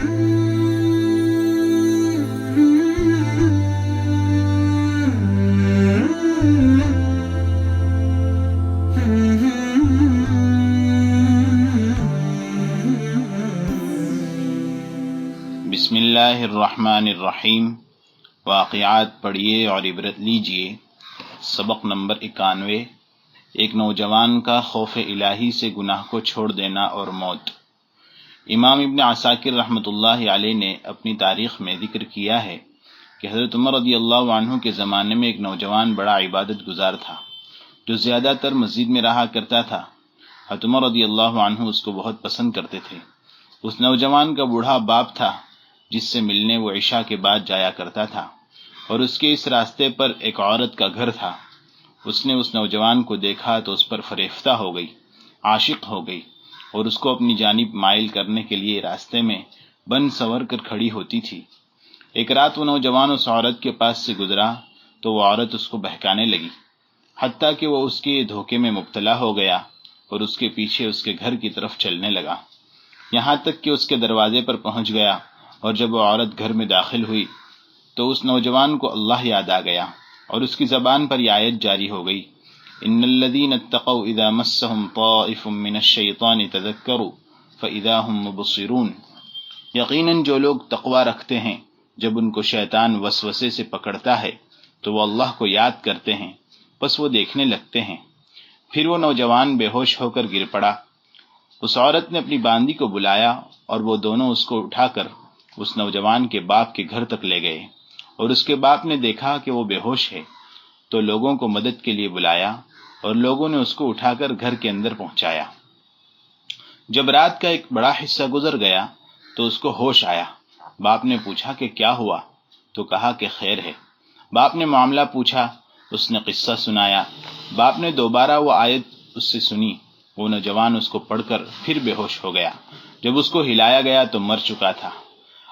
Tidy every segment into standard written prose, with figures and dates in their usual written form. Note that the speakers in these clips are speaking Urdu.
بسم اللہ الرحمن الرحیم۔ واقعات پڑھیے اور عبرت لیجیے۔ سبق نمبر 91۔ ایک نوجوان کا خوف الہی سے گناہ کو چھوڑ دینا اور موت۔ امام ابن عساکر رحمۃ اللہ علیہ نے اپنی تاریخ میں ذکر کیا ہے کہ حضرت عمر رضی اللہ عنہ کے زمانے میں ایک نوجوان بڑا عبادت گزار تھا جو زیادہ تر مسجد میں رہا کرتا تھا۔ حضرت عمر رضی اللہ عنہ اس کو بہت پسند کرتے تھے۔ اس نوجوان کا بوڑھا باپ تھا جس سے ملنے وہ عشاء کے بعد جایا کرتا تھا، اور اس کے اس راستے پر ایک عورت کا گھر تھا۔ اس نے اس نوجوان کو دیکھا تو اس پر فریفتہ ہو گئی، عاشق ہو گئی، اور اس کو اپنی جانب مائل کرنے کے لیے راستے میں بن سنور کر کھڑی ہوتی تھی۔ ایک رات وہ نوجوان اس عورت کے پاس سے گزرا تو وہ عورت اس کو بہکانے لگی، حتیٰ کہ وہ اس کے دھوکے میں مبتلا ہو گیا اور اس کے پیچھے اس کے گھر کی طرف چلنے لگا، یہاں تک کہ اس کے دروازے پر پہنچ گیا۔ اور جب وہ عورت گھر میں داخل ہوئی تو اس نوجوان کو اللہ یاد آ گیا اور اس کی زبان پر یہ آیت جاری ہو گئی، ان الذین اتقوا اذا مسهم طائف من الشیطان تذکروا فاذا هم مبصرون۔ یقیناً جو لوگ تقوی رکھتے ہیں جب ان کو شیطان وسوسے سے پکڑتا ہے تو وہ اللہ کو یاد کرتے ہیں، پس وہ دیکھنے لگتے ہیں۔ پھر وہ نوجوان بے ہوش ہو کر گر پڑا۔ اس عورت نے اپنی باندی کو بلایا اور وہ دونوں اس کو اٹھا کر اس نوجوان کے باپ کے گھر تک لے گئے، اور اس کے باپ نے دیکھا کہ وہ بے ہوش ہے تو لوگوں کو مدد کے لیے بلایا اور لوگوں نے اس کو اٹھا کر گھر کے اندر پہنچایا۔ جب رات کا ایک بڑا حصہ گزر گیا تو اس کو ہوش آیا۔ باپ نے پوچھا کہ کیا ہوا تو کہا کہ خیر ہے۔ باپ نے معاملہ پوچھا، اس نے قصہ سنایا۔ باپ نے دوبارہ وہ آیت اس سے سنی۔ وہ نوجوان اس کو پڑھ کر پھر بے ہوش ہو گیا۔ جب اس کو ہلایا گیا تو مر چکا تھا۔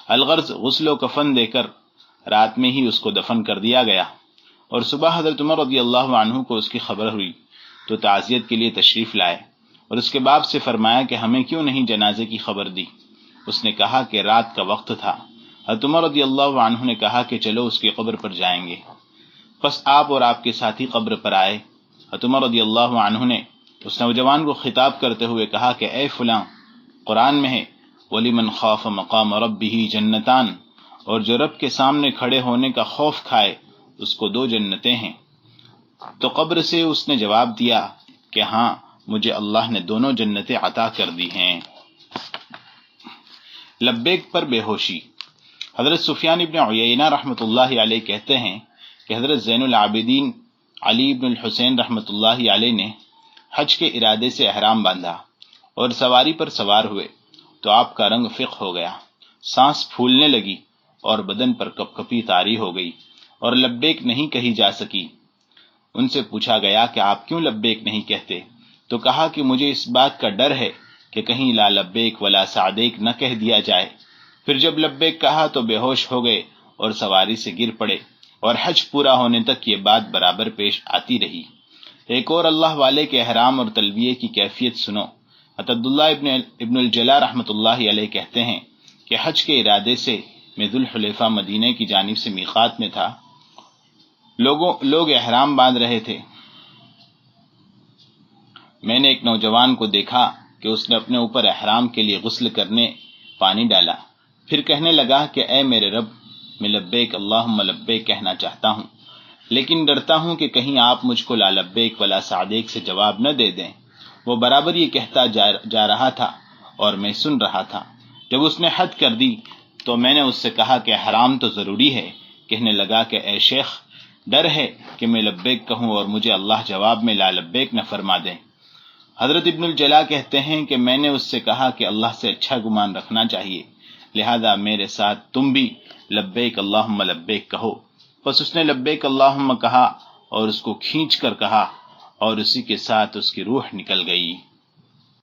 الغرض غسل و کفن دے کر رات میں ہی اس کو دفن کر دیا گیا، اور صبح حضرت عمر رضی اللہ عنہ کو اس کی خبر ہوئی تو تعزیت کے لیے تشریف لائے اور اس کے باپ سے فرمایا کہ ہمیں کیوں نہیں جنازے کی خبر دی۔ اس نے کہا کہ رات کا وقت تھا۔ حضرت عمر رضی اللہ عنہ نے کہا کہ چلو اس کی قبر پر جائیں گے۔ پس آپ اور آپ کے ساتھی قبر پر آئے۔ حضرت عمر رضی اللہ عنہ نے اس نوجوان کو خطاب کرتے ہوئے کہا کہ اے فلاں، قرآن میں ہے وَلِمَنْ خَافَ مَقَامَ رَبِّهِ جَنَّتَانِ، اور جو رب کے سامنے کھڑے ہونے کا خوف کھائے اس کو 2 جنتیں ہیں۔ تو قبر سے اس نے جواب دیا کہ ہاں، مجھے اللہ نے دونوں جنتیں عطا کر دی ہیں۔ لبیک پر بے ہوشی۔ حضرت سفیان ابن عیینہ رحمۃ اللہ علیہ کہتے ہیں کہ حضرت زین العابدین علی بن الحسین رحمۃ اللہ علیہ نے حج کے ارادے سے احرام باندھا اور سواری پر سوار ہوئے تو آپ کا رنگ فق ہو گیا، سانس پھولنے لگی اور بدن پر کپ کپی طاری ہو گئی اور لبیک نہیں کہی جا سکی۔ ان سے پوچھا گیا کہ آپ کیوں لبیک نہیں کہتے؟ تو کہا کہ مجھے اس بات کا ڈر ہے کہ کہیں لا لبیک ولا سعدیک نہ کہہ دیا جائے۔ پھر جب لبیک کہا تو بے ہوش ہو گئے اور سواری سے گر پڑے، اور حج پورا ہونے تک یہ بات برابر پیش آتی رہی۔ ایک اور اللہ والے کے احرام اور تلبیہ کی کیفیت سنو۔ عطاءاللہ ابن الجلا رحمۃ اللہ علیہ کہتے ہیں کہ حج کے ارادے سے میں ذوالحلیفہ مدینہ کی جانب سے میقات میں تھا۔ لوگ احرام باندھ رہے تھے۔ میں نے ایک نوجوان کو دیکھا کہ اس نے اپنے اوپر احرام کے لیے غسل کرنے پانی ڈالا، پھر کہنے لگا کہ اے میرے رب، میں لبیک اللہم لبیک کہنا چاہتا ہوں، لیکن ڈرتا ہوں کہ کہیں آپ مجھ کو لا لبیک ولا سعدیک سے جواب نہ دے دیں۔ وہ برابر یہ کہتا جا رہا تھا اور میں سن رہا تھا۔ جب اس نے حد کر دی تو میں نے اس سے کہا کہ حرام تو ضروری ہے۔ کہنے لگا کہ اے شیخ، ڈر ہے کہ میں لبیک کہوں اور مجھے اللہ جواب میں لا لبیک نہ فرما دیں۔ حضرت ابن الجلا کہتے ہیں کہ میں نے اس سے کہا کہ اللہ سے اچھا گمان رکھنا چاہیے، لہذا میرے ساتھ تم بھی لبیک اللہم لبیک کہو۔ پس اس نے لبیک اللہم کہا اور اس کو کھینچ کر کہا، اور اسی کے ساتھ اس کی روح نکل گئی۔